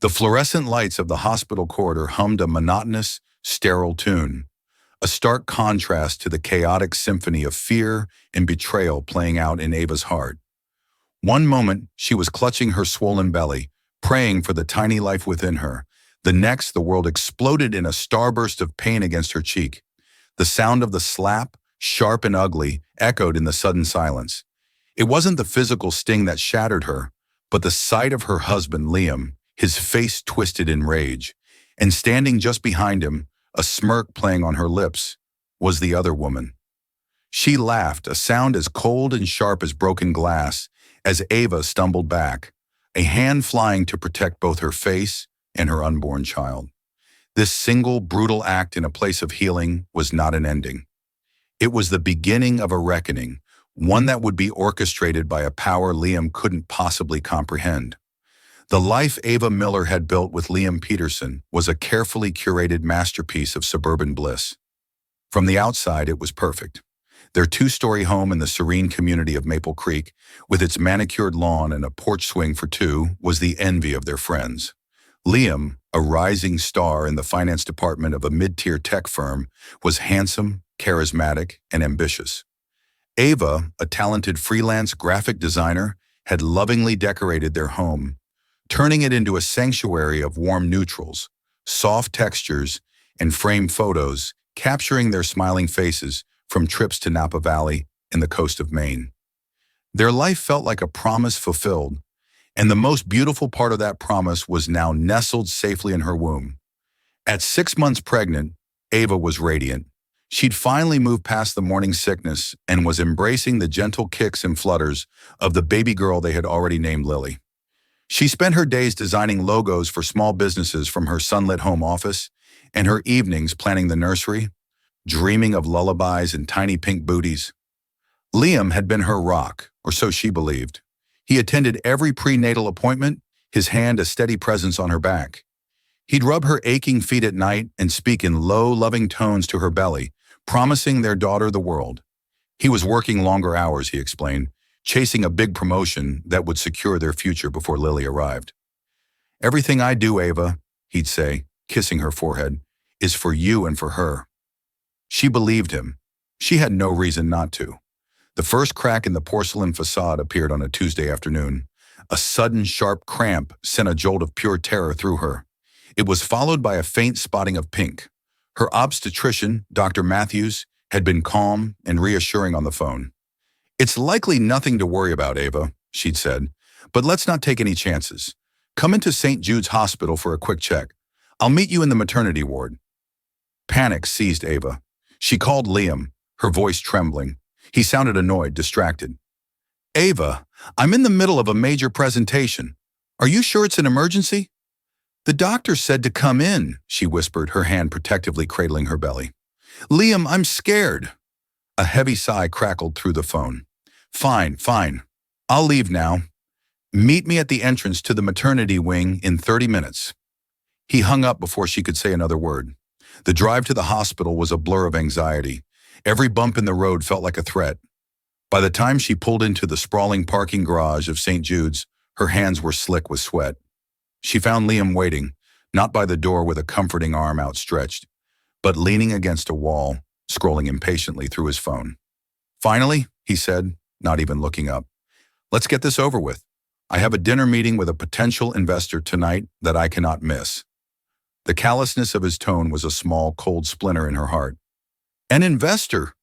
The fluorescent lights of the hospital corridor hummed a monotonous, sterile tune, a stark contrast to the chaotic symphony of fear and betrayal playing out in Ava's heart. One moment, she was clutching her swollen belly, praying for the tiny life within her. The next, the world exploded in a starburst of pain against her cheek. The sound of the slap, sharp and ugly, echoed in the sudden silence. It wasn't the physical sting that shattered her, but the sight of her husband, Liam, his face twisted in rage. And standing just behind him, a smirk playing on her lips, was the other woman. She laughed, a sound as cold and sharp as broken glass, as Ava stumbled back, a hand flying to protect both her face and her unborn child. This single, brutal act in a place of healing was not an ending. It was the beginning of a reckoning, one that would be orchestrated by a power Liam couldn't possibly comprehend. The life Ava Miller had built with Liam Peterson was a carefully curated masterpiece of suburban bliss. From the outside, it was perfect. Their two-story home in the serene community of Maple Creek, with its manicured lawn and a porch swing for two, was the envy of their friends. Liam, a rising star in the finance department of a mid-tier tech firm, was handsome, charismatic, and ambitious. Ava, a talented freelance graphic designer, had lovingly decorated their home, turning it into a sanctuary of warm neutrals, soft textures, and framed photos, capturing their smiling faces from trips to Napa Valley and the coast of Maine. Their life felt like a promise fulfilled, and the most beautiful part of that promise was now nestled safely in her womb. At 6 months pregnant, Ava was radiant. She'd finally moved past the morning sickness and was embracing the gentle kicks and flutters of the baby girl they had already named Lily. She spent her days designing logos for small businesses from her sunlit home office, and her evenings planning the nursery, dreaming of lullabies and tiny pink booties. Liam had been her rock, or so she believed. He attended every prenatal appointment, his hand a steady presence on her back. He'd rub her aching feet at night and speak in low, loving tones to her belly, promising their daughter the world. He was working longer hours, he explained, chasing a big promotion that would secure their future before Lily arrived. "Everything I do, Ava," he'd say, kissing her forehead, "is for you and for her." She believed him. She had no reason not to. The first crack in the porcelain facade appeared on a Tuesday afternoon. A sudden, sharp cramp sent a jolt of pure terror through her. It was followed by a faint spotting of pink. Her obstetrician, Dr. Matthews, had been calm and reassuring on the phone. "It's likely nothing to worry about, Ava," she'd said, "but let's not take any chances. Come into St. Jude's Hospital for a quick check. I'll meet you in the maternity ward." Panic seized Ava. She called Liam, her voice trembling. He sounded annoyed, distracted. "Ava, I'm in the middle of a major presentation. Are you sure it's an emergency?" "The doctor said to come in," she whispered, her hand protectively cradling her belly. "Liam, I'm scared." A heavy sigh crackled through the phone. Fine. I'll leave now. Meet me at the entrance to the maternity wing in 30 minutes. He hung up before she could say another word. The drive to the hospital was a blur of anxiety. Every bump in the road felt like a threat. By the time she pulled into the sprawling parking garage of St. Jude's, her hands were slick with sweat. She found Liam waiting, not by the door with a comforting arm outstretched, but leaning against a wall, scrolling impatiently through his phone. "Finally," he said, not even looking up. "Let's get this over with. I have a dinner meeting with a potential investor tonight that I cannot miss." The callousness of his tone was a small, cold splinter in her heart. "An investor?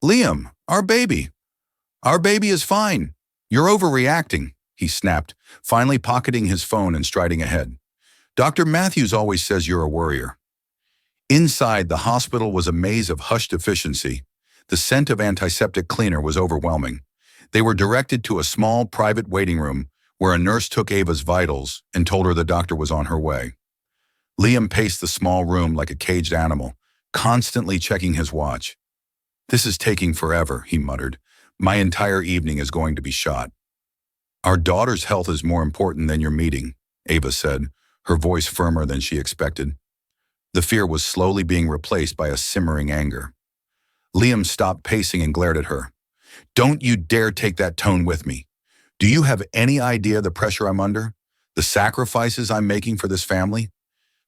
Liam, our baby. Our baby is fine. You're overreacting," he snapped, finally pocketing his phone and striding ahead. "Dr. Matthews always says you're a worrier." Inside, the hospital was a maze of hushed efficiency. The scent of antiseptic cleaner was overwhelming. They were directed to a small, private waiting room where a nurse took Ava's vitals and told her the doctor was on her way. Liam paced the small room like a caged animal, constantly checking his watch. "This is taking forever," he muttered. "My entire evening is going to be shot." "Our daughter's health is more important than your meeting," Ava said, her voice firmer than she expected. The fear was slowly being replaced by a simmering anger. Liam stopped pacing and glared at her. "Don't you dare take that tone with me. Do you have any idea the pressure I'm under? The sacrifices I'm making for this family?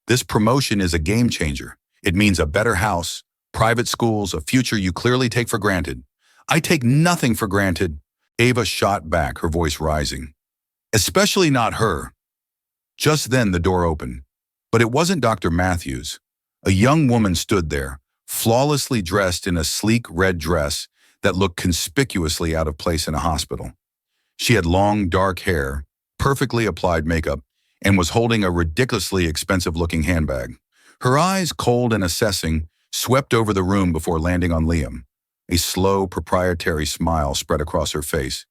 This promotion is a game changer. It means a better house, private schools, a future you clearly take for granted. I take nothing for granted. Ava shot back, her voice rising. Especially not her. Just then the door opened. But it wasn't Dr. Matthews. A young woman stood there, flawlessly dressed in a sleek red dress that looked conspicuously out of place in a hospital. She had long, dark hair, perfectly applied makeup, and was holding a ridiculously expensive-looking handbag. Her eyes, cold and assessing, swept over the room before landing on Liam. A slow, proprietary smile spread across her face.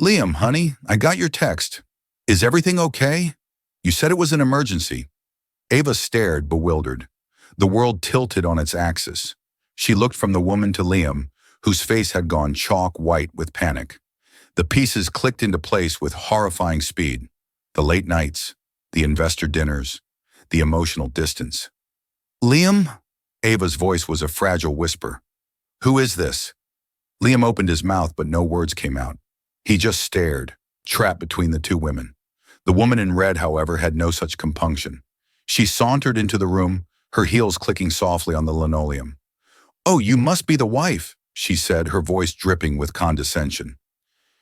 "Liam, honey, I got your text. Is everything okay? You said it was an emergency." Ava stared, bewildered. The world tilted on its axis. She looked from the woman to Liam, whose face had gone chalk white with panic. The pieces clicked into place with horrifying speed. The late nights, the investor dinners, the emotional distance. "Liam?" Ava's voice was a fragile whisper. "Who is this?" Liam opened his mouth, but no words came out. He just stared, trapped between the two women. The woman in red, however, had no such compunction. She sauntered into the room, her heels clicking softly on the linoleum. "Oh, you must be the wife," she said, her voice dripping with condescension.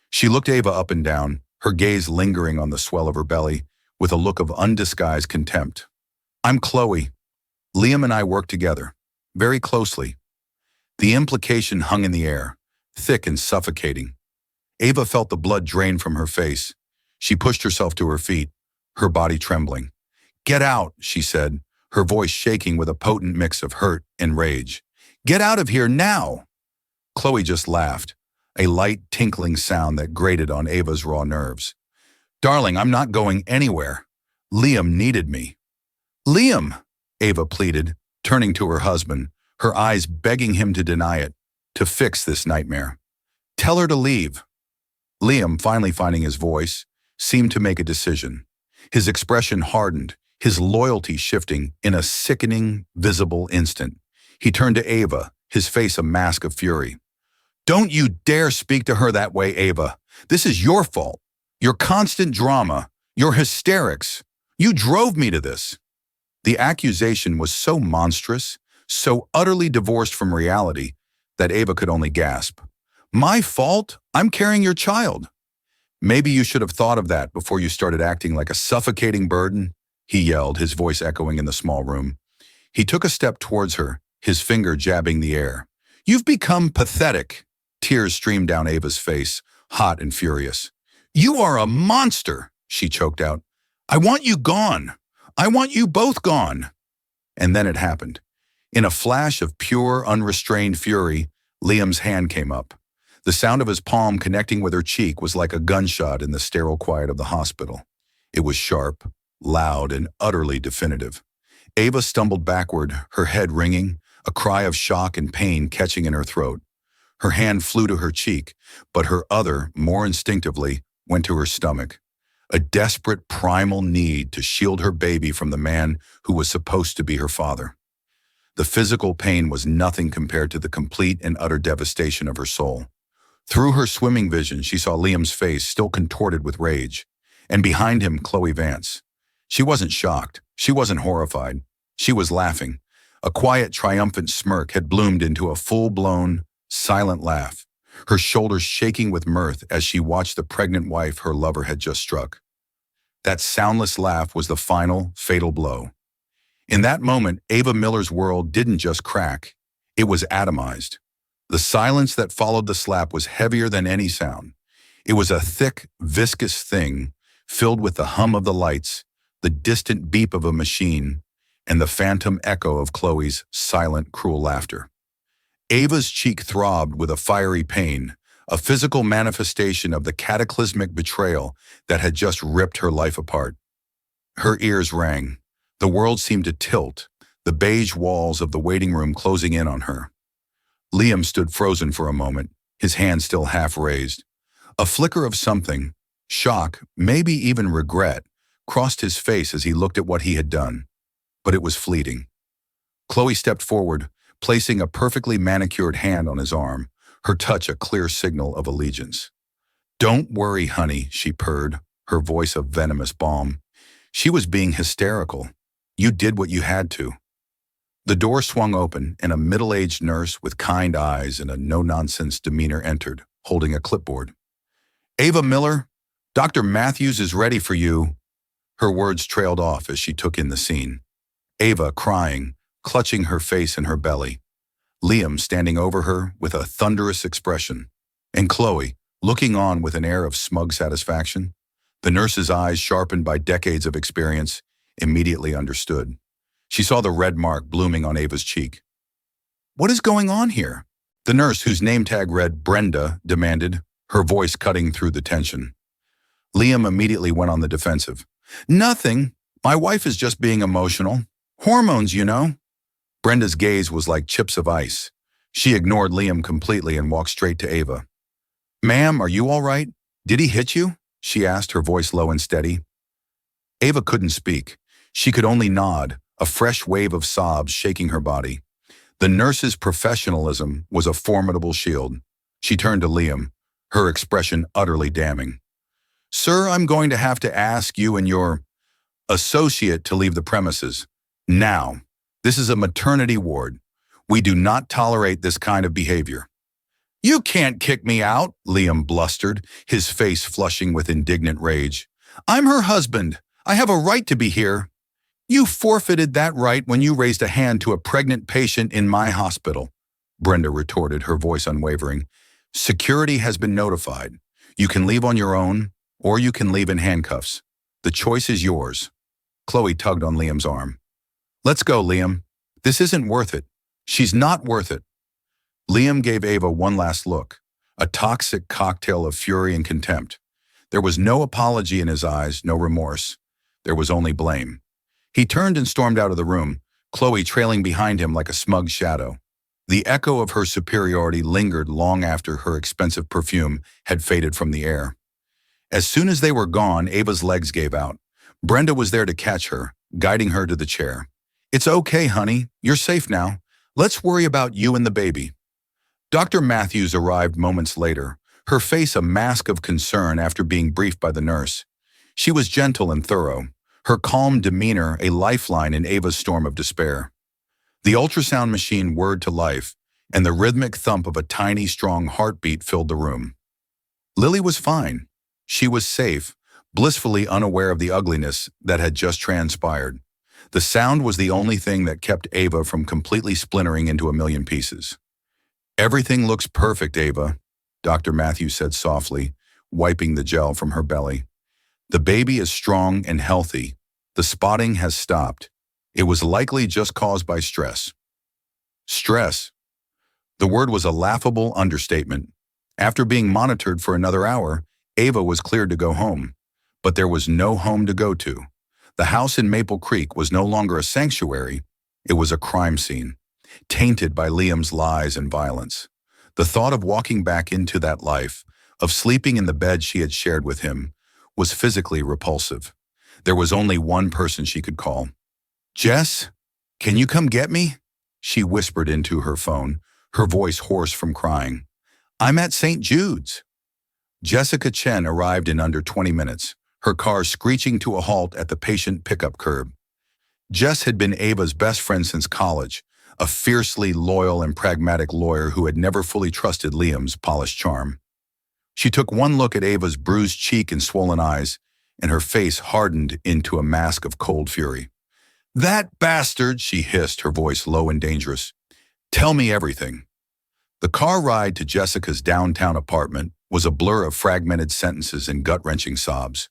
She looked Ava up and down, her gaze lingering on the swell of her belly, with a look of undisguised contempt. "I'm Chloe. Liam and I work together, very closely." The implication hung in the air, thick and suffocating. Ava felt the blood drain from her face. She pushed herself to her feet, her body trembling. "Get out," she said, her voice shaking with a potent mix of hurt and rage. "Get out of here now!" Chloe just laughed, a light tinkling sound that grated on Ava's raw nerves. "Darling, I'm not going anywhere. Liam needed me." "Liam," Ava pleaded, turning to her husband, her eyes begging him to deny it, to fix this nightmare. "Tell her to leave." Liam, finally finding his voice, seemed to make a decision. His expression hardened, his loyalty shifting in a sickening, visible instant. He turned to Ava, his face a mask of fury. "Don't you dare speak to her that way, Ava. This is your fault. Your constant drama, your hysterics. You drove me to this." The accusation was so monstrous, so utterly divorced from reality, that Ava could only gasp. "My fault? I'm carrying your child." "Maybe you should have thought of that before you started acting like a suffocating burden," he yelled, his voice echoing in the small room. He took a step towards her, his finger jabbing the air. "You've become pathetic." Tears streamed down Ava's face, hot and furious. "You are a monster," she choked out. "I want you gone. I want you both gone." And then it happened. In a flash of pure, unrestrained fury, Liam's hand came up. The sound of his palm connecting with her cheek was like a gunshot in the sterile quiet of the hospital. It was sharp, loud, and utterly definitive. Ava stumbled backward, her head ringing, a cry of shock and pain catching in her throat. Her hand flew to her cheek, but her other, more instinctively, went to her stomach. A desperate primal need to shield her baby from the man who was supposed to be her father. The physical pain was nothing compared to the complete and utter devastation of her soul. Through her swimming vision, she saw Liam's face still contorted with rage, and behind him, Chloe Vance. She wasn't shocked. She wasn't horrified. She was laughing. A quiet, triumphant smirk had bloomed into a full-blown, silent laugh, her shoulders shaking with mirth as she watched the pregnant wife her lover had just struck. That soundless laugh was the final, fatal blow. In that moment, Ava Miller's world didn't just crack. It was atomized. The silence that followed the slap was heavier than any sound. It was a thick, viscous thing, filled with the hum of the lights, the distant beep of a machine, and the phantom echo of Chloe's silent, cruel laughter. Ava's cheek throbbed with a fiery pain, a physical manifestation of the cataclysmic betrayal that had just ripped her life apart. Her ears rang. The world seemed to tilt, the beige walls of the waiting room closing in on her. Liam stood frozen for a moment, his hand still half raised. A flicker of something, shock, maybe even regret, crossed his face as he looked at what he had done. But it was fleeting. Chloe stepped forward, placing a perfectly manicured hand on his arm, her touch a clear signal of allegiance. "Don't worry, honey," she purred, her voice a venomous balm. She was being hysterical. You did what you had to. The door swung open, and a middle-aged nurse with kind eyes and a no-nonsense demeanor entered, holding a clipboard. Ava Miller, Dr. Matthews is ready for you. Her words trailed off as she took in the scene. Ava crying, clutching her face in her belly. Liam standing over her with a thunderous expression. And Chloe, looking on with an air of smug satisfaction. The nurse's eyes, sharpened by decades of experience, immediately understood. She saw the red mark blooming on Ava's cheek. What is going on here? The nurse, whose name tag read Brenda, demanded, her voice cutting through the tension. Liam immediately went on the defensive. Nothing. My wife is just being emotional. Hormones, you know. Brenda's gaze was like chips of ice. She ignored Liam completely and walked straight to Ava. Ma'am, are you all right? Did he hit you? She asked, her voice low and steady. Ava couldn't speak. She could only nod, a fresh wave of sobs shaking her body. The nurse's professionalism was a formidable shield. She turned to Liam, her expression utterly damning. Sir, I'm going to have to ask you and your associate to leave the premises. Now. This is a maternity ward. We do not tolerate this kind of behavior. You can't kick me out, Liam blustered, his face flushing with indignant rage. I'm her husband. I have a right to be here. You forfeited that right when you raised a hand to a pregnant patient in my hospital, Brenda retorted, her voice unwavering. Security has been notified. You can leave on your own, or you can leave in handcuffs. The choice is yours. Chloe tugged on Liam's arm. Let's go, Liam. This isn't worth it. She's not worth it. Liam gave Ava one last look, a toxic cocktail of fury and contempt. There was no apology in his eyes, no remorse. There was only blame. He turned and stormed out of the room, Chloe trailing behind him like a smug shadow. The echo of her superiority lingered long after her expensive perfume had faded from the air. As soon as they were gone, Ava's legs gave out. Brenda was there to catch her, guiding her to the chair. It's okay, honey. You're safe now. Let's worry about you and the baby. Dr. Matthews arrived moments later, her face a mask of concern after being briefed by the nurse. She was gentle and thorough, her calm demeanor a lifeline in Ava's storm of despair. The ultrasound machine whirred to life, and the rhythmic thump of a tiny, strong heartbeat filled the room. Lily was fine. She was safe, blissfully unaware of the ugliness that had just transpired. The sound was the only thing that kept Ava from completely splintering into a million pieces. Everything looks perfect, Ava, Dr. Matthews said softly, wiping the gel from her belly. The baby is strong and healthy. The spotting has stopped. It was likely just caused by stress. Stress. The word was a laughable understatement. After being monitored for another hour, Ava was cleared to go home. But there was no home to go to. The house in Maple Creek was no longer a sanctuary. It was a crime scene, tainted by Liam's lies and violence. The thought of walking back into that life, of sleeping in the bed she had shared with him, was physically repulsive. There was only one person she could call. Jess, can you come get me? She whispered into her phone, her voice hoarse from crying. I'm at St. Jude's. Jessica Chen arrived in under 20 minutes, her car screeching to a halt at the patient pickup curb. Jess had been Ava's best friend since college, a fiercely loyal and pragmatic lawyer who had never fully trusted Liam's polished charm. She took one look at Ava's bruised cheek and swollen eyes, and her face hardened into a mask of cold fury. That bastard, she hissed, her voice low and dangerous. Tell me everything. The car ride to Jessica's downtown apartment was a blur of fragmented sentences and gut-wrenching sobs.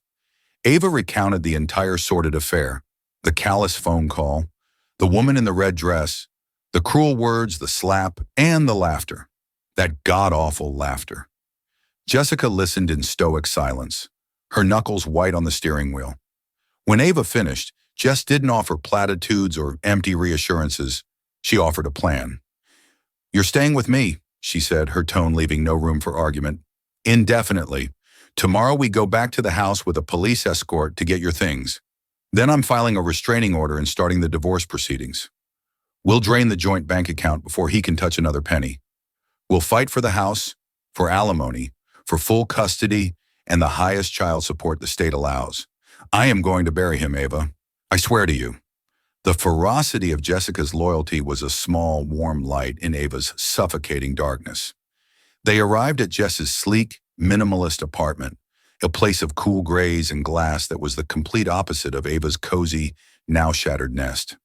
Ava recounted the entire sordid affair, the callous phone call, the woman in the red dress, the cruel words, the slap, and the laughter. That god-awful laughter. Jessica listened in stoic silence, her knuckles white on the steering wheel. When Ava finished, Jess didn't offer platitudes or empty reassurances. She offered a plan. You're staying with me, she said, her tone leaving no room for argument. Indefinitely. Tomorrow we go back to the house with a police escort to get your things. Then I'm filing a restraining order and starting the divorce proceedings. We'll drain the joint bank account before he can touch another penny. We'll fight for the house, for alimony, for full custody, and the highest child support the state allows. I am going to bury him, Ava. I swear to you. The ferocity of Jessica's loyalty was a small, warm light in Ava's suffocating darkness. They arrived at Jess's sleek, minimalist apartment, a place of cool grays and glass that was the complete opposite of Ava's cozy, now shattered nest.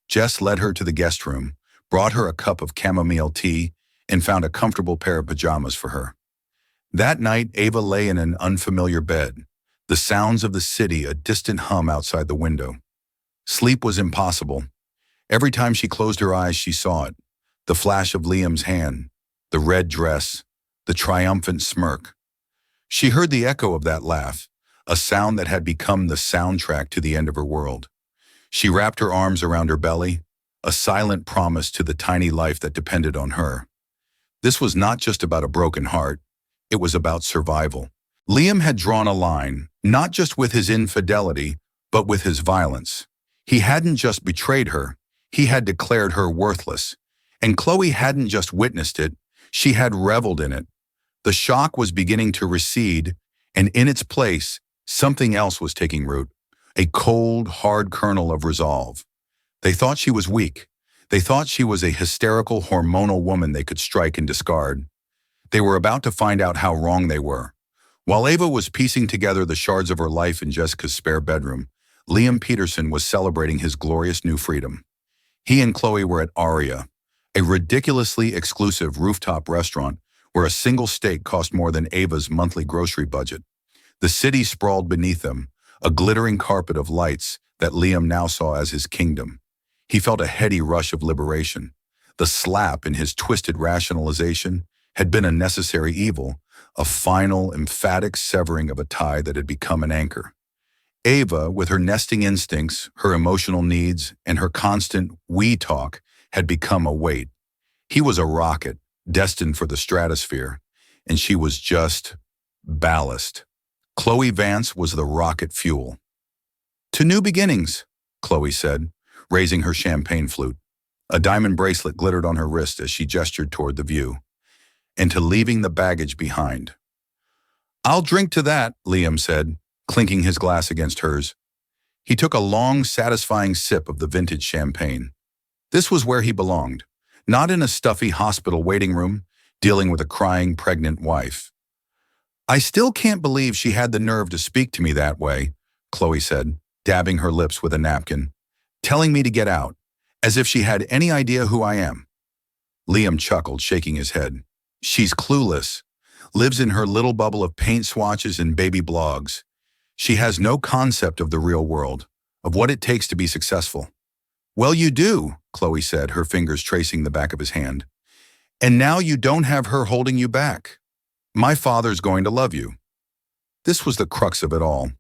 Jess led her to the guest room, brought her a cup of chamomile tea, and found a comfortable pair of pajamas for her. That night, Ava lay in an unfamiliar bed, the sounds of the city a distant hum outside the window. Sleep was impossible. Every time she closed her eyes, she saw it, the flash of Liam's hand, the red dress, the triumphant smirk. She heard the echo of that laugh, a sound that had become the soundtrack to the end of her world. She wrapped her arms around her belly, a silent promise to the tiny life that depended on her. This was not just about a broken heart, it was about survival. Liam had drawn a line, not just with his infidelity, but with his violence. He hadn't just betrayed her, he had declared her worthless. And Chloe hadn't just witnessed it, she had reveled in it. The shock was beginning to recede, and in its place, something else was taking root. A cold, hard kernel of resolve. They thought she was weak. They thought she was a hysterical, hormonal woman they could strike and discard. They were about to find out how wrong they were. While Ava was piecing together the shards of her life in Jessica's spare bedroom, Liam Peterson was celebrating his glorious new freedom. He and Chloe were at Aria, a ridiculously exclusive rooftop restaurant where a single steak cost more than Ava's monthly grocery budget. The city sprawled beneath them, a glittering carpet of lights that Liam now saw as his kingdom. He felt a heady rush of liberation. The slap in his twisted rationalization had been a necessary evil, a final, emphatic severing of a tie that had become an anchor. Ava, with her nesting instincts, her emotional needs, and her constant we talk, had become a weight. He was a rocket, destined for the stratosphere, and she was just ballast. Chloe Vance was the rocket fuel. "To new beginnings," Chloe said, raising her champagne flute. A diamond bracelet glittered on her wrist as she gestured toward the view. "And to leaving the baggage behind." "I'll drink to that," Liam said, clinking his glass against hers. He took a long, satisfying sip of the vintage champagne. This was where he belonged, not in a stuffy hospital waiting room, dealing with a crying pregnant wife. "I still can't believe she had the nerve to speak to me that way," Chloe said, dabbing her lips with a napkin, "telling me to get out, as if she had any idea who I am." Liam chuckled, shaking his head. "She's clueless, lives in her little bubble of paint swatches and baby blogs. She has no concept of the real world, of what it takes to be successful." "Well, you do," Chloe said, her fingers tracing the back of his hand. "And now you don't have her holding you back. My father's going to love you." This was the crux of it all.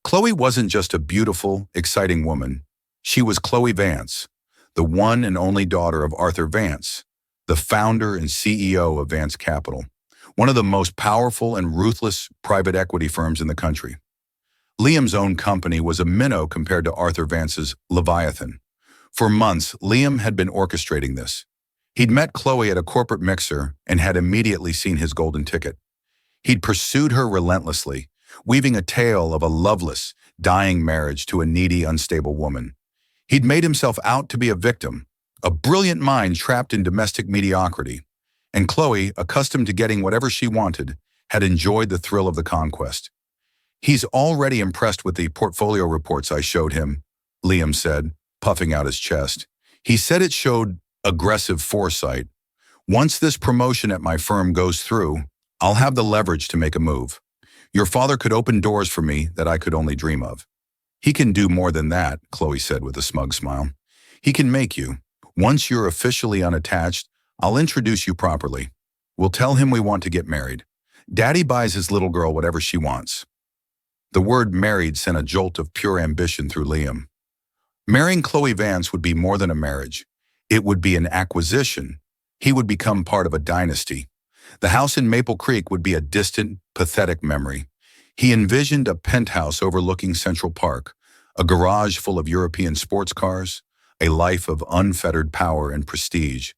Chloe wasn't just a beautiful, exciting woman. She was Chloe Vance, the one and only daughter of Arthur Vance, the founder and CEO of Vance Capital, one of the most powerful and ruthless private equity firms in the country. Liam's own company was a minnow compared to Arthur Vance's Leviathan. For months, Liam had been orchestrating this. He'd met Chloe at a corporate mixer and had immediately seen his golden ticket. He'd pursued her relentlessly, weaving a tale of a loveless, dying marriage to a needy, unstable woman. He'd made himself out to be a victim, a brilliant mind trapped in domestic mediocrity. And Chloe, accustomed to getting whatever she wanted, had enjoyed the thrill of the conquest. "He's already impressed with the portfolio reports I showed him," Liam said, puffing out his chest. "He said it showed aggressive foresight. Once this promotion at my firm goes through, I'll have the leverage to make a move. Your father could open doors for me that I could only dream of." "He can do more than that," Chloe said with a smug smile. "He can make you. Once you're officially unattached, I'll introduce you properly. We'll tell him we want to get married. Daddy buys his little girl whatever she wants." The word married sent a jolt of pure ambition through Liam. Marrying Chloe Vance would be more than a marriage. It would be an acquisition. He would become part of a dynasty. The house in Maple Creek would be a distant, pathetic memory. He envisioned a penthouse overlooking Central Park, a garage full of European sports cars, a life of unfettered power and prestige.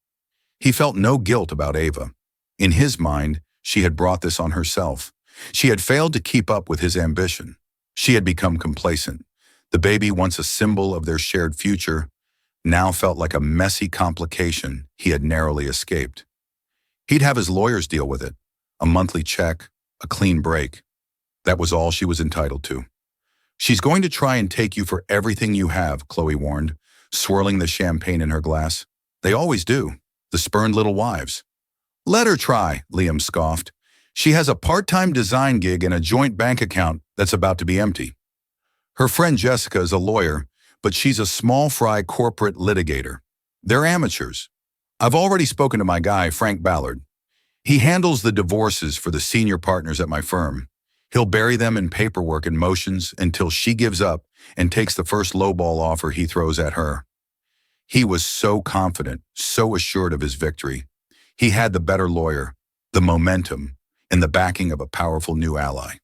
He felt no guilt about Ava. In his mind, she had brought this on herself. She had failed to keep up with his ambition. She had become complacent. The baby, once a symbol of their shared future, now felt like a messy complication he had narrowly escaped. He'd have his lawyers deal with it. A monthly check, a clean break. That was all she was entitled to. She's going to try and take you for everything you have, Chloe warned, swirling the champagne in her glass. They always do, the spurned little wives. Let her try, Liam scoffed. She has a part-time design gig and a joint bank account that's about to be empty. Her friend Jessica is a lawyer, but she's a small fry corporate litigator. They're amateurs. I've already spoken to my guy, Frank Ballard. He handles the divorces for the senior partners at my firm. He'll bury them in paperwork and motions until she gives up and takes the first lowball offer he throws at her. He was so confident, so assured of his victory. He had the better lawyer, the momentum, and the backing of a powerful new ally.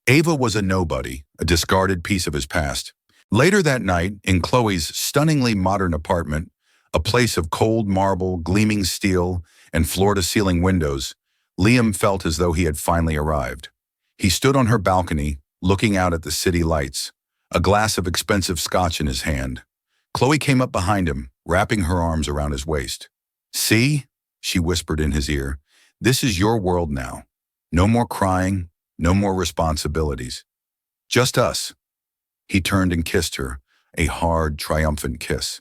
Ava was a nobody, a discarded piece of his past. Later that night, in Chloe's stunningly modern apartment, a place of cold marble, gleaming steel, and floor-to-ceiling windows, Liam felt as though he had finally arrived. He stood on her balcony, looking out at the city lights, a glass of expensive scotch in his hand. Chloe came up behind him, wrapping her arms around his waist. "See?" she whispered in his ear. "This is your world now. No more crying, no more responsibilities. Just us." He turned and kissed her, a hard, triumphant kiss.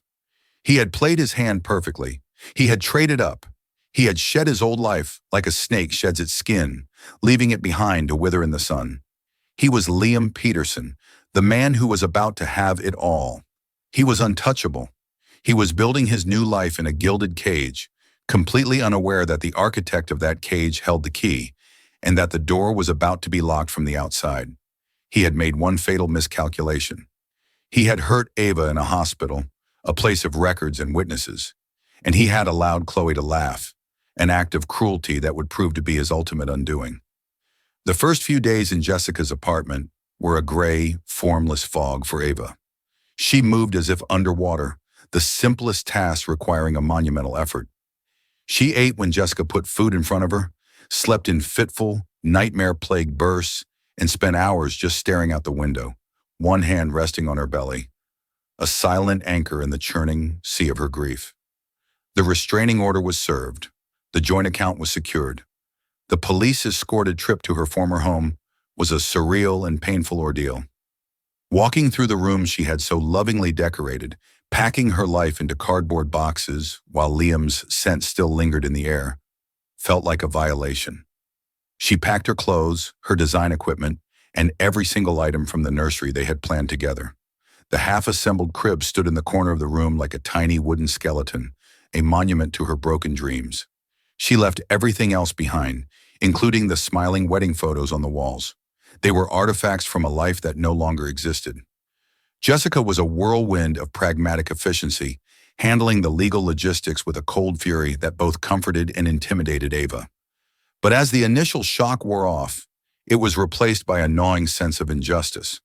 He had played his hand perfectly. He had traded up. He had shed his old life like a snake sheds its skin, leaving it behind to wither in the sun. He was Liam Peterson, the man who was about to have it all. He was untouchable. He was building his new life in a gilded cage, completely unaware that the architect of that cage held the key, and that the door was about to be locked from the outside. He had made one fatal miscalculation. He had hurt Ava in a hospital, a place of records and witnesses, and he had allowed Chloe to laugh, an act of cruelty that would prove to be his ultimate undoing. The first few days in Jessica's apartment were a gray, formless fog for Ava. She moved as if underwater, the simplest task requiring a monumental effort. She ate when Jessica put food in front of her, slept in fitful, nightmare-plagued bursts, and spent hours just staring out the window, one hand resting on her belly, a silent anchor in the churning sea of her grief. The restraining order was served. The joint account was secured. The police-escorted trip to her former home was a surreal and painful ordeal. Walking through the rooms she had so lovingly decorated, packing her life into cardboard boxes while Liam's scent still lingered in the air, felt like a violation. She packed her clothes, her design equipment, and every single item from the nursery they had planned together. The half-assembled crib stood in the corner of the room like a tiny wooden skeleton, a monument to her broken dreams. She left everything else behind, including the smiling wedding photos on the walls. They were artifacts from a life that no longer existed. Jessica was a whirlwind of pragmatic efficiency, handling the legal logistics with a cold fury that both comforted and intimidated Ava. But as the initial shock wore off, it was replaced by a gnawing sense of injustice.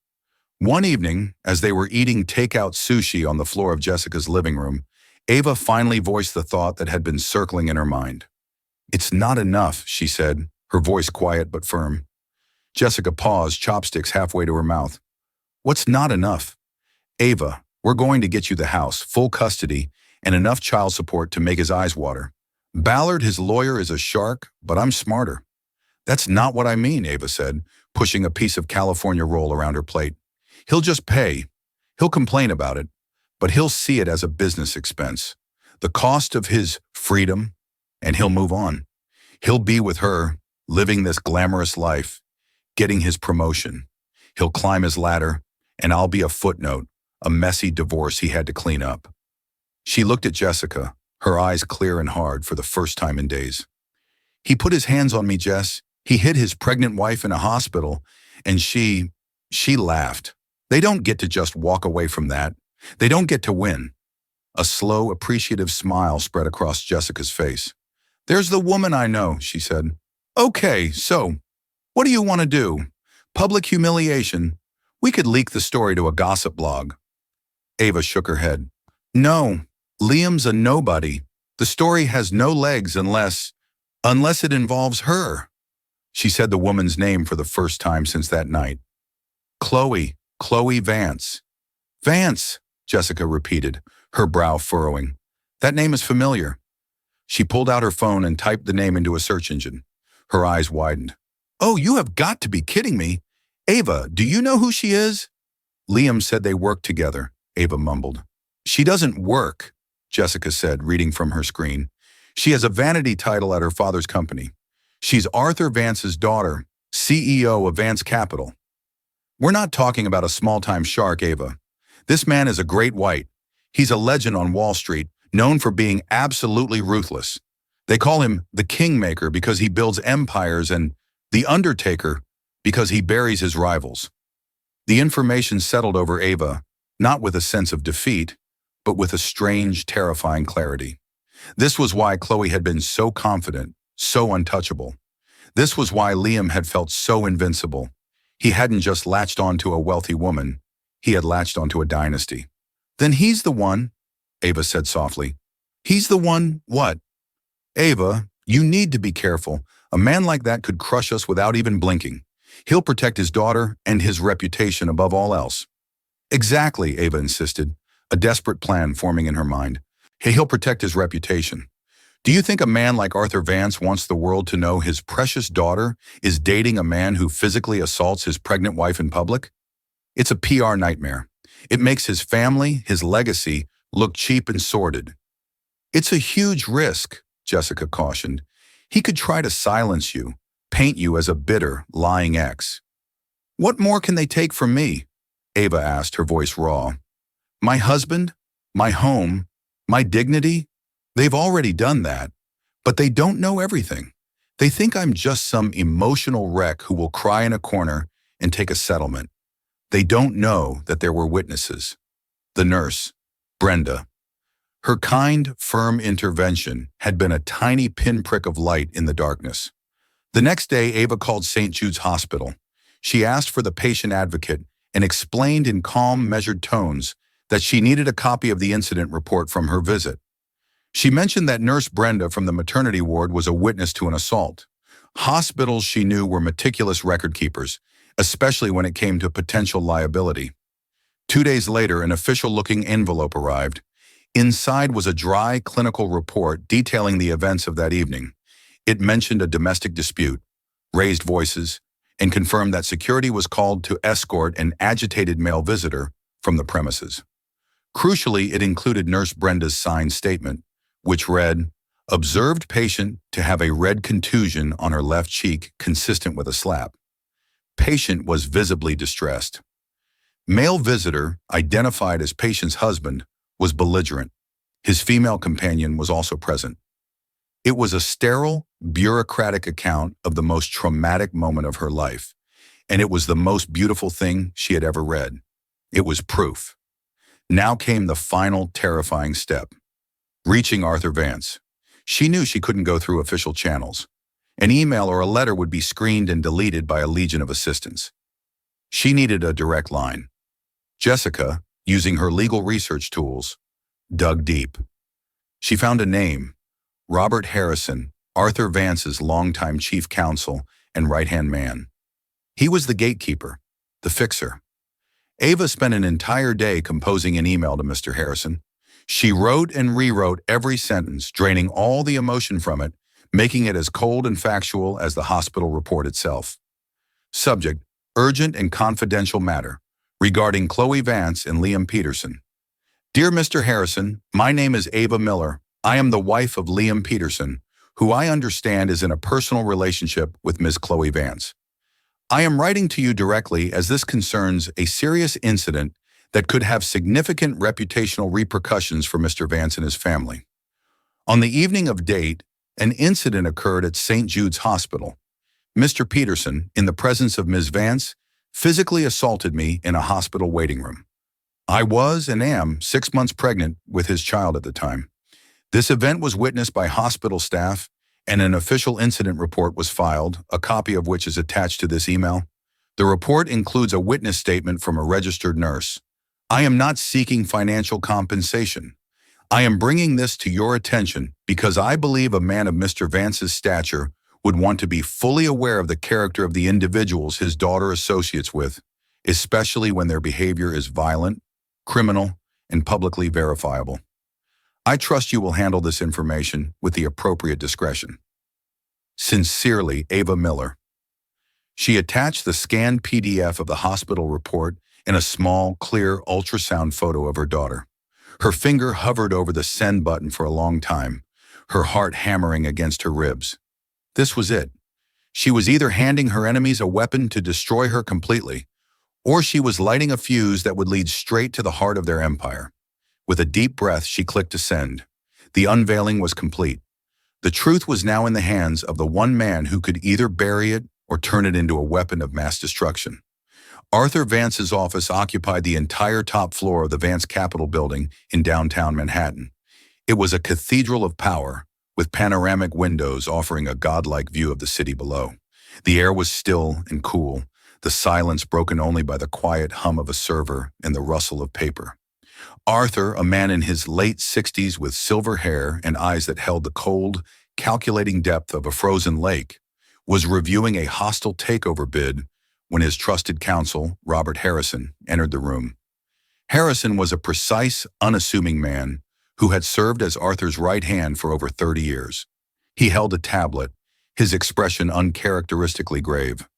One evening, as they were eating takeout sushi on the floor of Jessica's living room, Ava finally voiced the thought that had been circling in her mind. "It's not enough," she said, her voice quiet but firm. Jessica paused, chopsticks halfway to her mouth. "What's not enough?" "Ava, we're going to get you the house, full custody, and enough child support to make his eyes water. Ballard, his lawyer, is a shark, but I'm smarter." "That's not what I mean," Ava said, pushing a piece of California roll around her plate. "He'll just pay. He'll complain about it, but he'll see it as a business expense. The cost of his freedom, and he'll move on. He'll be with her, living this glamorous life, getting his promotion. He'll climb his ladder, and I'll be a footnote, a messy divorce he had to clean up." She looked at Jessica, her eyes clear and hard for the first time in days. "He put his hands on me, Jess. He hid his pregnant wife in a hospital, and she laughed. They don't get to just walk away from that. They don't get to win." A slow, appreciative smile spread across Jessica's face. "There's the woman I know," she said. "Okay, so, what do you want to do? Public humiliation? We could leak the story to a gossip blog." Ava shook her head. "No, Liam's a nobody. The story has no legs unless it involves her." She said the woman's name for the first time since that night. Chloe Vance. Vance, Jessica repeated, her brow furrowing. That name is familiar. She pulled out her phone and typed the name into a search engine. Her eyes widened. Oh, you have got to be kidding me. Ava, do you know who she is? Liam said they worked together, Ava mumbled. She doesn't work, Jessica said, reading from her screen. She has a vanity title at her father's company. She's Arthur Vance's daughter, CEO of Vance Capital. We're not talking about a small-time shark, Ava. This man is a great white. He's a legend on Wall Street, known for being absolutely ruthless. They call him the Kingmaker because he builds empires and the Undertaker because he buries his rivals. The information settled over Ava, not with a sense of defeat, but with a strange, terrifying clarity. This was why Chloe had been so confident, so untouchable. This was why Liam had felt so invincible. He hadn't just latched onto a wealthy woman, he had latched onto a dynasty. Then he's the one, Ava said softly. He's the one, what? Ava, you need to be careful. A man like that could crush us without even blinking. He'll protect his daughter and his reputation above all else. Exactly, Ava insisted, a desperate plan forming in her mind. He'll protect his reputation. Do you think a man like Arthur Vance wants the world to know his precious daughter is dating a man who physically assaults his pregnant wife in public? It's a PR nightmare. It makes his family, his legacy, look cheap and sordid. It's a huge risk, Jessica cautioned. He could try to silence you, paint you as a bitter, lying ex. What more can they take from me? Ava asked, her voice raw. My husband, my home, my dignity? They've already done that, but they don't know everything. They think I'm just some emotional wreck who will cry in a corner and take a settlement. They don't know that there were witnesses. The nurse, Brenda. Her kind, firm intervention had been a tiny pinprick of light in the darkness. The next day, Ava called St. Jude's Hospital. She asked for the patient advocate and explained in calm, measured tones that she needed a copy of the incident report from her visit. She mentioned that Nurse Brenda from the maternity ward was a witness to an assault. Hospitals, she knew, were meticulous record keepers, especially when it came to potential liability. 2 days later, an official-looking envelope arrived. Inside was a dry clinical report detailing the events of that evening. It mentioned a domestic dispute, raised voices, and confirmed that security was called to escort an agitated male visitor from the premises. Crucially, it included Nurse Brenda's signed statement, which read, observed patient to have a red contusion on her left cheek consistent with a slap. Patient was visibly distressed. Male visitor, identified as patient's husband, was belligerent. His female companion was also present. It was a sterile, bureaucratic account of the most traumatic moment of her life, and it was the most beautiful thing she had ever read. It was proof. Now came the final terrifying step. Reaching Arthur Vance. She knew she couldn't go through official channels. An email or a letter would be screened and deleted by a legion of assistants. She needed a direct line. Jessica, using her legal research tools, dug deep. She found a name, Robert Harrison, Arthur Vance's longtime chief counsel and right-hand man. He was the gatekeeper, the fixer. Ava spent an entire day composing an email to Mr. Harrison. She wrote and rewrote every sentence, draining all the emotion from it, making it as cold and factual as the hospital report itself. Subject, urgent and confidential matter, regarding Chloe Vance and Liam Peterson. Dear Mr. Harrison, my name is Ava Miller. I am the wife of Liam Peterson, who I understand is in a personal relationship with Ms. Chloe Vance. I am writing to you directly as this concerns a serious incident that could have significant reputational repercussions for Mr. Vance and his family. On the evening of date, an incident occurred at St. Jude's Hospital. Mr. Peterson, in the presence of Ms. Vance, physically assaulted me in a hospital waiting room. I was and am 6 months pregnant with his child at the time. This event was witnessed by hospital staff, and an official incident report was filed, a copy of which is attached to this email. The report includes a witness statement from a registered nurse. I am not seeking financial compensation. I am bringing this to your attention because I believe a man of Mr. Vance's stature would want to be fully aware of the character of the individuals his daughter associates with, especially when their behavior is violent, criminal, and publicly verifiable. I trust you will handle this information with the appropriate discretion. Sincerely, Ava Miller. She attached the scanned PDF of the hospital report and a small, clear ultrasound photo of her daughter. Her finger hovered over the send button for a long time, her heart hammering against her ribs. This was it. She was either handing her enemies a weapon to destroy her completely, or she was lighting a fuse that would lead straight to the heart of their empire. With a deep breath, she clicked to send. The unveiling was complete. The truth was now in the hands of the one man who could either bury it or turn it into a weapon of mass destruction. Arthur Vance's office occupied the entire top floor of the Vance Capitol building in downtown Manhattan. It was a cathedral of power, with panoramic windows offering a godlike view of the city below. The air was still and cool, the silence broken only by the quiet hum of a server and the rustle of paper. Arthur, a man in his late 60s with silver hair and eyes that held the cold, calculating depth of a frozen lake, was reviewing a hostile takeover bid when his trusted counsel, Robert Harrison, entered the room. Harrison was a precise, unassuming man who had served as Arthur's right hand for over 30 years. He held a tablet, his expression uncharacteristically grave.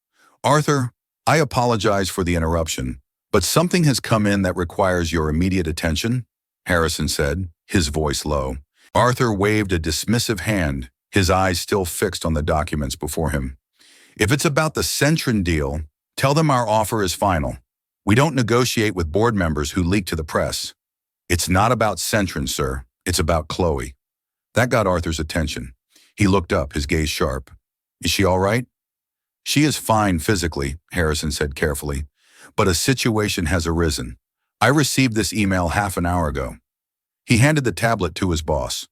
"Arthur, I apologize for the interruption, but something has come in that requires your immediate attention," Harrison said, his voice low. Arthur waved a dismissive hand, his eyes still fixed on the documents before him. "If it's about the Centron deal, tell them our offer is final. We don't negotiate with board members who leak to the press." "It's not about Centron, sir. It's about Chloe." That got Arthur's attention. He looked up, his gaze sharp. "Is she all right?" "She is fine physically," Harrison said carefully, "but a situation has arisen. I received this email half an hour ago." He handed the tablet to his boss.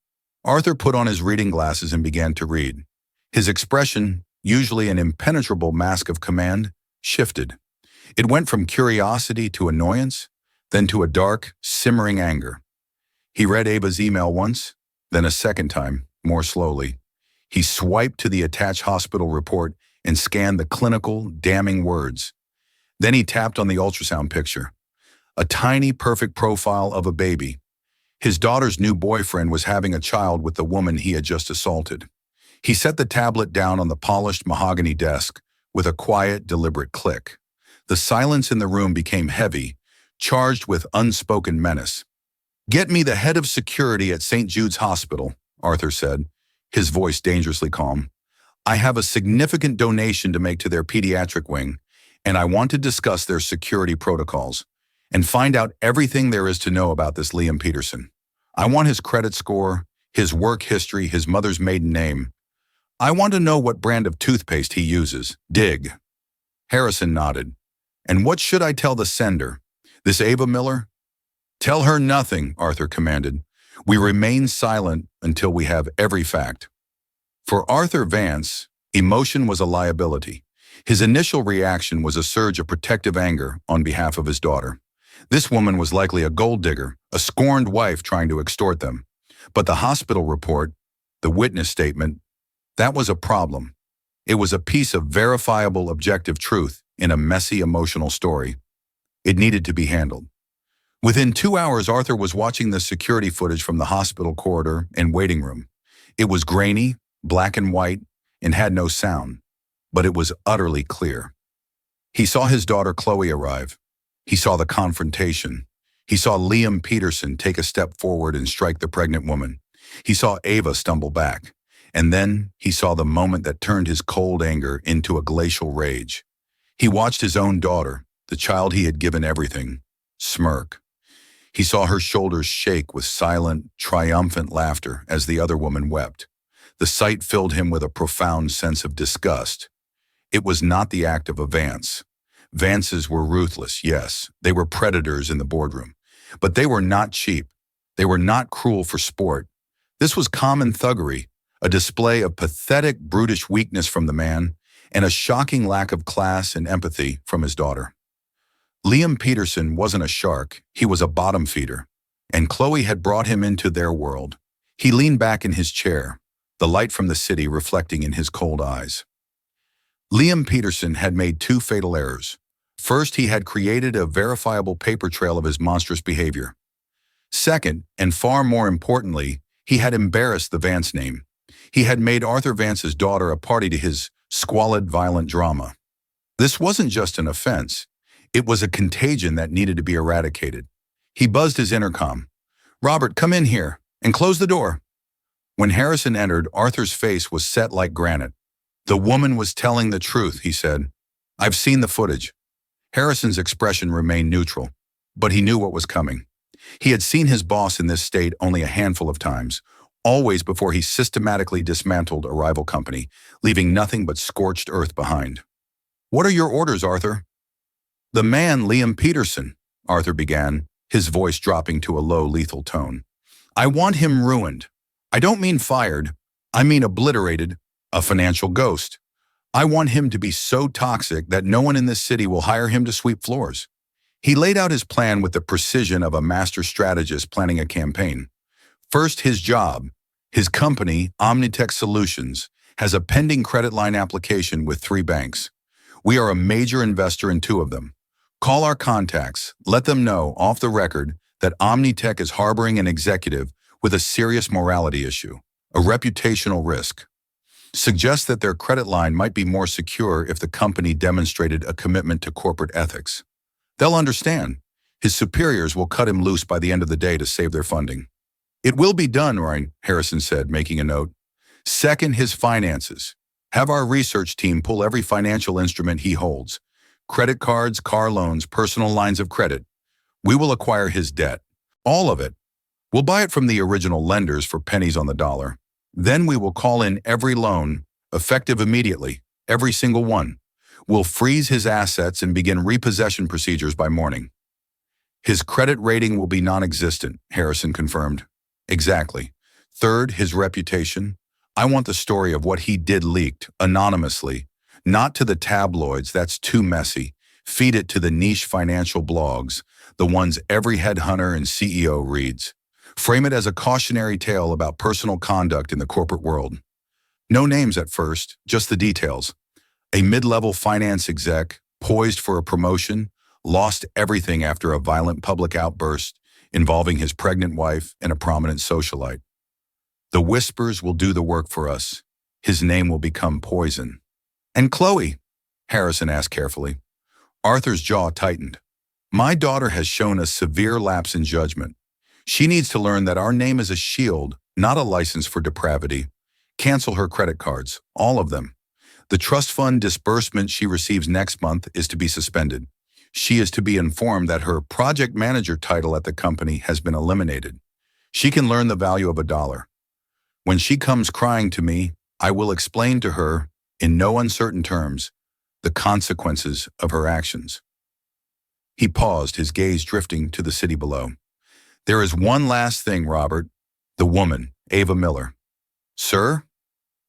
Arthur put on his reading glasses and began to read. His expression, usually an impenetrable mask of command, shifted. It went from curiosity to annoyance, then to a dark, simmering anger. He read Ava's email once, then a second time, more slowly. He swiped to the attached hospital report and scanned the clinical, damning words. Then he tapped on the ultrasound picture. A tiny, perfect profile of a baby. His daughter's new boyfriend was having a child with the woman he had just assaulted. He set the tablet down on the polished mahogany desk with a quiet, deliberate click. The silence in the room became heavy, charged with unspoken menace. "Get me the head of security at St. Jude's Hospital," Arthur said, his voice dangerously calm. "I have a significant donation to make to their pediatric wing, and I want to discuss their security protocols and find out everything there is to know about this Liam Peterson. I want his credit score, his work history, his mother's maiden name. I want to know what brand of toothpaste he uses. Dig." Harrison nodded. "And what should I tell the sender? This Ava Miller?" "Tell her nothing," Arthur commanded. "We remain silent until we have every fact." For Arthur Vance, emotion was a liability. His initial reaction was a surge of protective anger on behalf of his daughter. This woman was likely a gold digger, a scorned wife trying to extort them. But the hospital report, the witness statement, that was a problem. It was a piece of verifiable objective truth in a messy emotional story. It needed to be handled. Within 2 hours, Arthur was watching the security footage from the hospital corridor and waiting room. It was grainy, black and white, and had no sound, but it was utterly clear. He saw his daughter Chloe arrive. He saw the confrontation. He saw Liam Peterson take a step forward and strike the pregnant woman. He saw Ava stumble back. And then he saw the moment that turned his cold anger into a glacial rage. He watched his own daughter, the child he had given everything, smirk. He saw her shoulders shake with silent, triumphant laughter as the other woman wept. The sight filled him with a profound sense of disgust. It was not the act of a Vance. Vances were ruthless, yes. They were predators in the boardroom. But they were not cheap. They were not cruel for sport. This was common thuggery, a display of pathetic, brutish weakness from the man, and a shocking lack of class and empathy from his daughter. Liam Peterson wasn't a shark, he was a bottom feeder, and Chloe had brought him into their world. He leaned back in his chair, the light from the city reflecting in his cold eyes. Liam Peterson had made 2 fatal errors. First, he had created a verifiable paper trail of his monstrous behavior. Second, and far more importantly, he had embarrassed the Vance name. He had made Arthur Vance's daughter a party to his squalid, violent drama. This wasn't just an offense. It was a contagion that needed to be eradicated. He buzzed his intercom. "Robert, come in here, and close the door." When Harrison entered, Arthur's face was set like granite. "The woman was telling the truth," he said. "I've seen the footage." Harrison's expression remained neutral, but he knew what was coming. He had seen his boss in this state only a handful of times, always before he systematically dismantled a rival company, leaving nothing but scorched earth behind. "What are your orders, Arthur?" "The man, Liam Peterson," Arthur began, his voice dropping to a low, lethal tone. "I want him ruined. I don't mean fired. I mean obliterated, a financial ghost. I want him to be so toxic that no one in this city will hire him to sweep floors." He laid out his plan with the precision of a master strategist planning a campaign. First, his job. His company, Omnitech Solutions, has a pending credit line application with 3 banks. We are a major investor in 2 of them. Call our contacts, let them know, off the record, that Omnitech is harboring an executive with a serious morality issue, a reputational risk. Suggest that their credit line might be more secure if the company demonstrated a commitment to corporate ethics. They'll understand. His superiors will cut him loose by the end of the day to save their funding. "It will be done," Ryan, Harrison said, making a note. Second, his finances. Have our research team pull every financial instrument he holds. Credit cards, car loans, personal lines of credit. We will acquire his debt. All of it. We'll buy it from the original lenders for pennies on the dollar. Then we will call in every loan, effective immediately, every single one. We'll freeze his assets and begin repossession procedures by morning. His credit rating will be non-existent, Harrison confirmed. Exactly. Third, his reputation. I want the story of what he did leaked, anonymously. Not to the tabloids, that's too messy. Feed it to the niche financial blogs, the ones every headhunter and CEO reads. Frame it as a cautionary tale about personal conduct in the corporate world. No names at first, just the details. A mid-level finance exec, poised for a promotion, lost everything after a violent public outburst involving his pregnant wife and a prominent socialite. The whispers will do the work for us. His name will become poison. "And Chloe?" Harrison asked carefully. Arthur's jaw tightened. "My daughter has shown a severe lapse in judgment. She needs to learn that our name is a shield, not a license for depravity. Cancel her credit cards, all of them. The trust fund disbursement she receives next month is to be suspended. She is to be informed that her project manager title at the company has been eliminated. She can learn the value of $1. When she comes crying to me, I will explain to her, in no uncertain terms, the consequences of her actions." He paused, his gaze drifting to the city below. "There is one last thing, Robert. The woman, Ava Miller." "Sir?"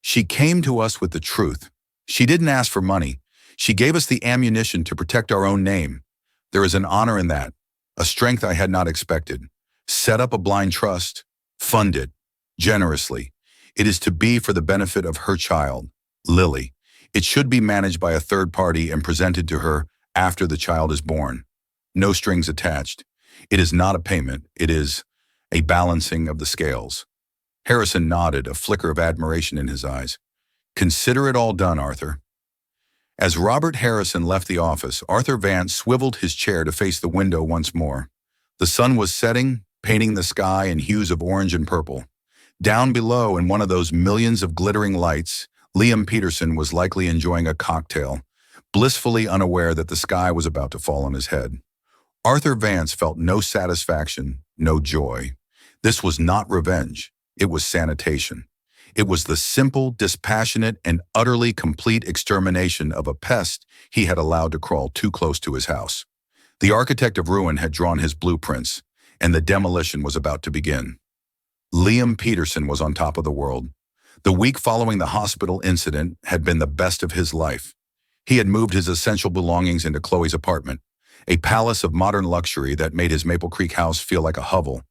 "She came to us with the truth. She didn't ask for money. She gave us the ammunition to protect our own name. There is an honor in that, a strength I had not expected. Set up a blind trust, fund it, generously. It is to be for the benefit of her child, Lily. It should be managed by a third party and presented to her after the child is born. No strings attached. It is not a payment. It is a balancing of the scales." Harrison nodded, a flicker of admiration in his eyes. "Consider it all done, Arthur." As Robert Harrison left the office, Arthur Vance swiveled his chair to face the window once more. The sun was setting, painting the sky in hues of orange and purple. Down below, in one of those millions of glittering lights, Liam Peterson was likely enjoying a cocktail, blissfully unaware that the sky was about to fall on his head. Arthur Vance felt no satisfaction, no joy. This was not revenge. It was sanitation. It was the simple, dispassionate, and utterly complete extermination of a pest he had allowed to crawl too close to his house. The architect of ruin had drawn his blueprints, and the demolition was about to begin. Liam Peterson was on top of the world. The week following the hospital incident had been the best of his life. He had moved his essential belongings into Chloe's apartment, a palace of modern luxury that made his Maple Creek house feel like a hovel.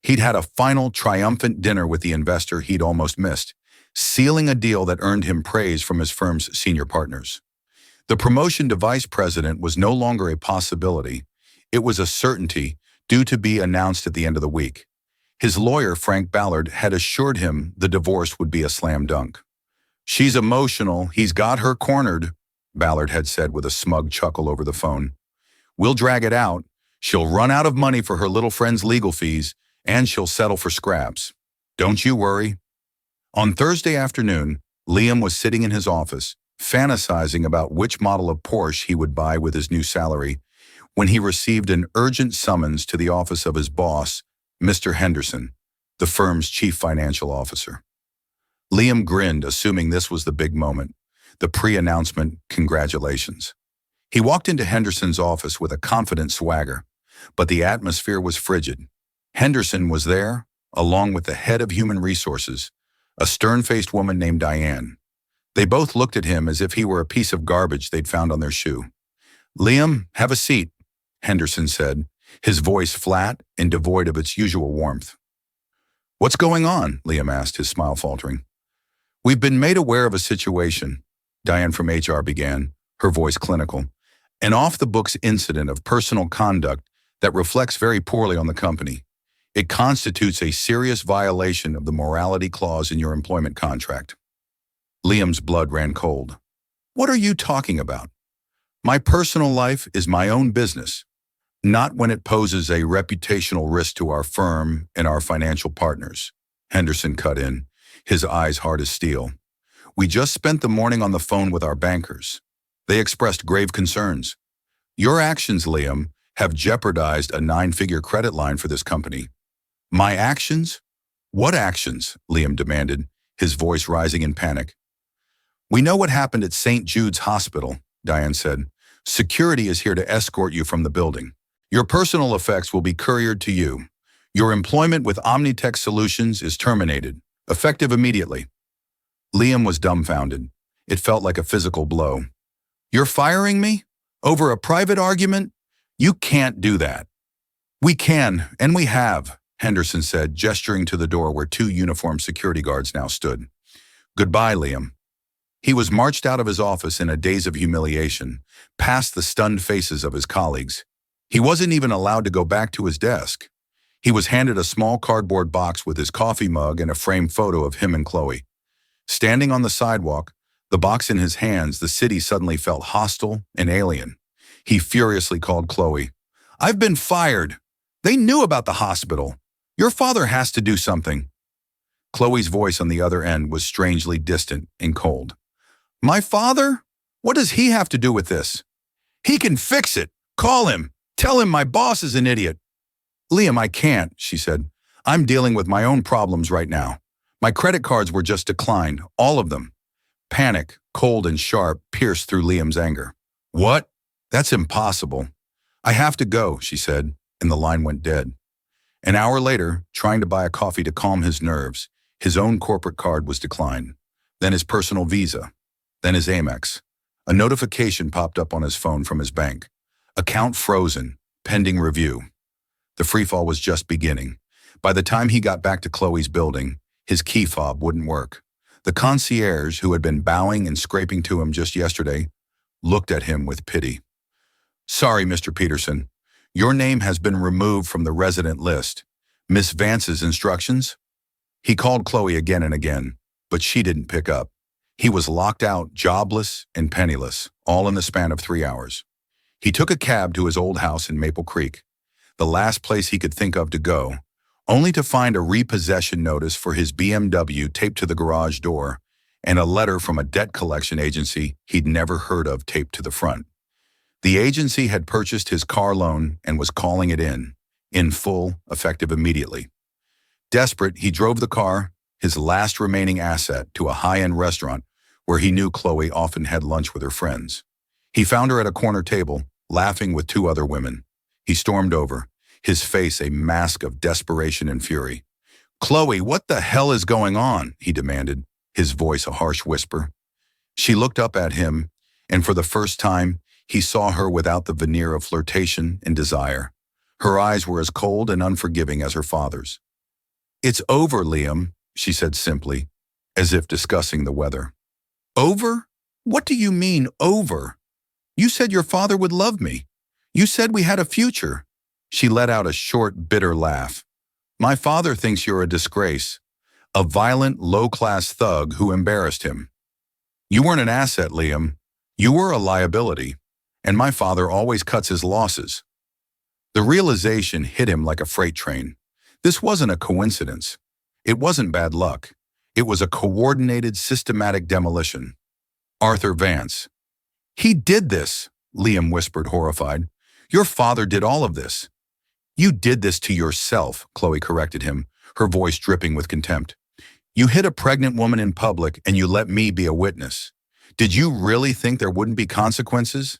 He'd had a final, triumphant dinner with the investor he'd almost missed, sealing a deal that earned him praise from his firm's senior partners. The promotion to vice president was no longer a possibility. It was a certainty, due to be announced at the end of the week. His lawyer, Frank Ballard, had assured him the divorce would be a slam dunk. "She's emotional. He's got her cornered," Ballard had said with a smug chuckle over the phone. "We'll drag it out. She'll run out of money for her little friend's legal fees, and she'll settle for scraps. Don't you worry." On Thursday afternoon, Liam was sitting in his office, fantasizing about which model of Porsche he would buy with his new salary, when he received an urgent summons to the office of his boss, Mr. Henderson, the firm's chief financial officer. Liam grinned, assuming this was the big moment, the pre-announcement congratulations. He walked into Henderson's office with a confident swagger, but the atmosphere was frigid. Henderson was there, along with the head of human resources, a stern-faced woman named Diane. They both looked at him as if he were a piece of garbage they'd found on their shoe. "Liam, have a seat," Henderson said, his voice flat and devoid of its usual warmth. "What's going on?" Liam asked, his smile faltering. "We've been made aware of a situation," Diane from HR began, her voice clinical, "an off-the-books incident of personal conduct that reflects very poorly on the company. It constitutes a serious violation of the morality clause in your employment contract." Liam's blood ran cold. "What are you talking about? My personal life is my own business, not when it poses a reputational risk to our firm and our financial partners," Henderson cut in, his eyes hard as steel. "We just spent the morning on the phone with our bankers. They expressed grave concerns. Your actions, Liam, have jeopardized a 9-figure credit line for this company." "My actions? What actions?" Liam demanded, his voice rising in panic. "We know what happened at St. Jude's Hospital," Diane said. "Security is here to escort you from the building. Your personal effects will be couriered to you. Your employment with Omnitech Solutions is terminated, effective immediately." Liam was dumbfounded. It felt like a physical blow. "You're firing me? Over a private argument? You can't do that." "We can, and we have," Henderson said, gesturing to the door where 2 uniformed security guards now stood. "Goodbye, Liam." He was marched out of his office in a daze of humiliation, past the stunned faces of his colleagues. He wasn't even allowed to go back to his desk. He was handed a small cardboard box with his coffee mug and a framed photo of him and Chloe. Standing on the sidewalk, the box in his hands, the city suddenly felt hostile and alien. He furiously called Chloe. "I've been fired. They knew about the hospital. Your father has to do something." Chloe's voice on the other end was strangely distant and cold. "My father? What does he have to do with this?" "He can fix it. Call him. Tell him my boss is an idiot." "Liam, I can't," she said. "I'm dealing with my own problems right now. My credit cards were just declined, all of them." Panic, cold and sharp, pierced through Liam's anger. "What? That's impossible." "I have to go," she said, and the line went dead. An hour later, trying to buy a coffee to calm his nerves, his own corporate card was declined, then his personal Visa, then his Amex. A notification popped up on his phone from his bank. Account frozen, pending review. The freefall was just beginning. By the time he got back to Chloe's building, his key fob wouldn't work. The concierge, who had been bowing and scraping to him just yesterday, looked at him with pity. "Sorry, Mr. Peterson. Your name has been removed from the resident list. Miss Vance's instructions?" He called Chloe again and again, but she didn't pick up. He was locked out, jobless and penniless, all in the span of 3 hours. He took a cab to his old house in Maple Creek, the last place he could think of to go, only to find a repossession notice for his BMW taped to the garage door and a letter from a debt collection agency he'd never heard of taped to the front. The agency had purchased his car loan and was calling it in full, effective immediately. Desperate, he drove the car, his last remaining asset, to a high-end restaurant where he knew Chloe often had lunch with her friends. He found her at a corner table, laughing with 2 other women. He stormed over, his face a mask of desperation and fury. "Chloe, what the hell is going on?" he demanded, his voice a harsh whisper. She looked up at him, and for the first time, he saw her without the veneer of flirtation and desire. Her eyes were as cold and unforgiving as her father's. "It's over, Liam," she said simply, as if discussing the weather. "Over? What do you mean, over?" You said your father would love me. You said we had a future." She let out a short, bitter laugh. "My father thinks you're a disgrace, a violent, low-class thug who embarrassed him. You weren't an asset, Liam. You were a liability, and my father always cuts his losses." The realization hit him like a freight train. This wasn't a coincidence. It wasn't bad luck. It was a coordinated, systematic demolition. Arthur Vance. "He did this," Liam whispered, horrified. "Your father did all of this." "You did this to yourself," Chloe corrected him, her voice dripping with contempt. "You hit a pregnant woman in public and you let me be a witness. Did you really think there wouldn't be consequences?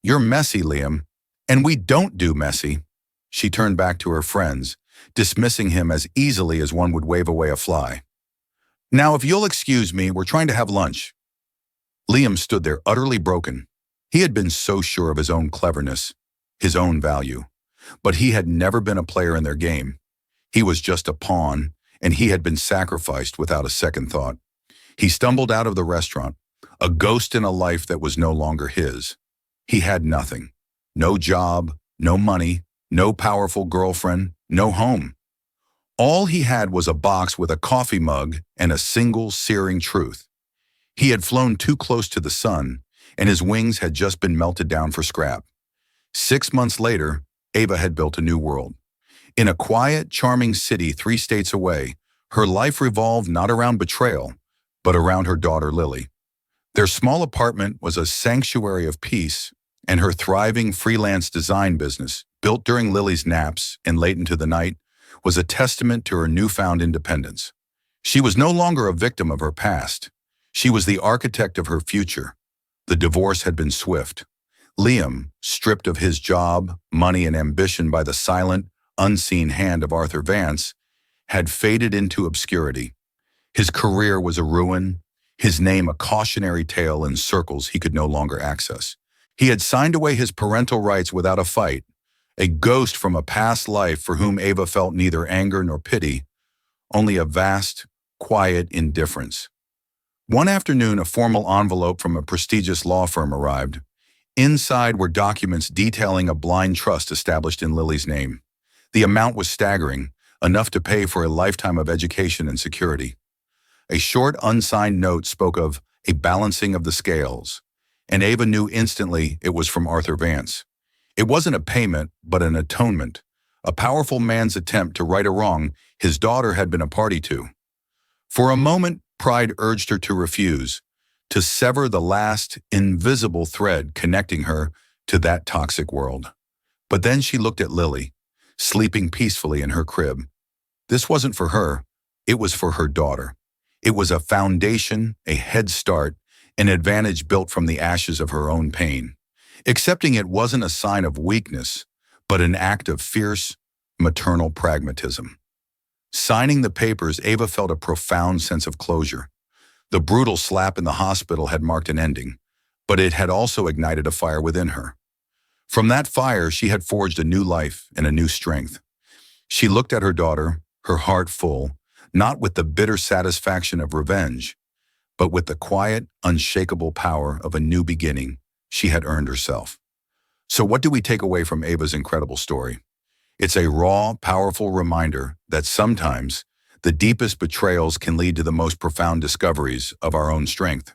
You're messy, Liam. And we don't do messy." She turned back to her friends, dismissing him as easily as one would wave away a fly. "Now, if you'll excuse me, we're trying to have lunch." Liam stood there utterly broken. He had been so sure of his own cleverness, his own value. But he had never been a player in their game. He was just a pawn, and he had been sacrificed without a second thought. He stumbled out of the restaurant, a ghost in a life that was no longer his. He had nothing. No job, no money, no powerful girlfriend, no home. All he had was a box with a coffee mug and a single searing truth. He had flown too close to the sun, and his wings had just been melted down for scrap. 6 months later, Ava had built a new world. In a quiet, charming city 3 states away, her life revolved not around betrayal, but around her daughter Lily. Their small apartment was a sanctuary of peace, and her thriving freelance design business, built during Lily's naps and late into the night, was a testament to her newfound independence. She was no longer a victim of her past. She was the architect of her future. The divorce had been swift. Liam, stripped of his job, money, and ambition by the silent, unseen hand of Arthur Vance, had faded into obscurity. His career was a ruin, his name a cautionary tale in circles he could no longer access. He had signed away his parental rights without a fight, a ghost from a past life for whom Ava felt neither anger nor pity, only a vast, quiet indifference. One afternoon, a formal envelope from a prestigious law firm arrived. Inside were documents detailing a blind trust established in Lily's name. The amount was staggering, enough to pay for a lifetime of education and security. A short, unsigned note spoke of a balancing of the scales, and Ava knew instantly it was from Arthur Vance. It wasn't a payment, but an atonement, a powerful man's attempt to right a wrong his daughter had been a party to. For a moment, pride urged her to refuse, to sever the last, invisible thread connecting her to that toxic world. But then she looked at Lily, sleeping peacefully in her crib. This wasn't for her, it was for her daughter. It was a foundation, a head start, an advantage built from the ashes of her own pain. Accepting it wasn't a sign of weakness, but an act of fierce, maternal pragmatism. Signing the papers, Ava felt a profound sense of closure. The brutal slap in the hospital had marked an ending, but it had also ignited a fire within her. From that fire, she had forged a new life and a new strength. She looked at her daughter, her heart full, not with the bitter satisfaction of revenge, but with the quiet, unshakable power of a new beginning she had earned herself. So what do we take away from Ava's incredible story? It's a raw, powerful reminder that sometimes the deepest betrayals can lead to the most profound discoveries of our own strength.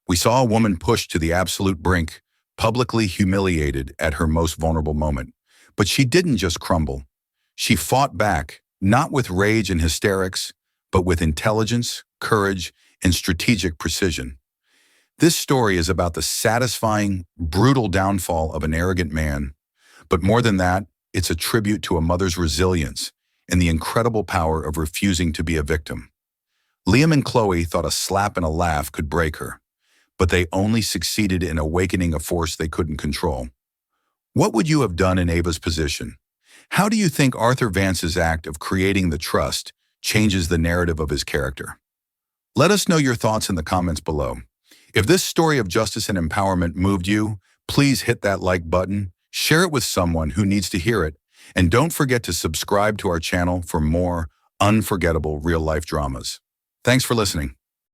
We saw a woman pushed to the absolute brink, publicly humiliated at her most vulnerable moment. But she didn't just crumble. She fought back, not with rage and hysterics, but with intelligence, courage, and strategic precision. This story is about the satisfying, brutal downfall of an arrogant man. But more than that, it's a tribute to a mother's resilience and the incredible power of refusing to be a victim. Liam and Chloe thought a slap and a laugh could break her, but they only succeeded in awakening a force they couldn't control. What would you have done in Ava's position? How do you think Arthur Vance's act of creating the trust changes the narrative of his character? Let us know your thoughts in the comments below. If this story of justice and empowerment moved you, please hit that like button, share it with someone who needs to hear it, and don't forget to subscribe to our channel for more unforgettable real-life dramas. Thanks for listening.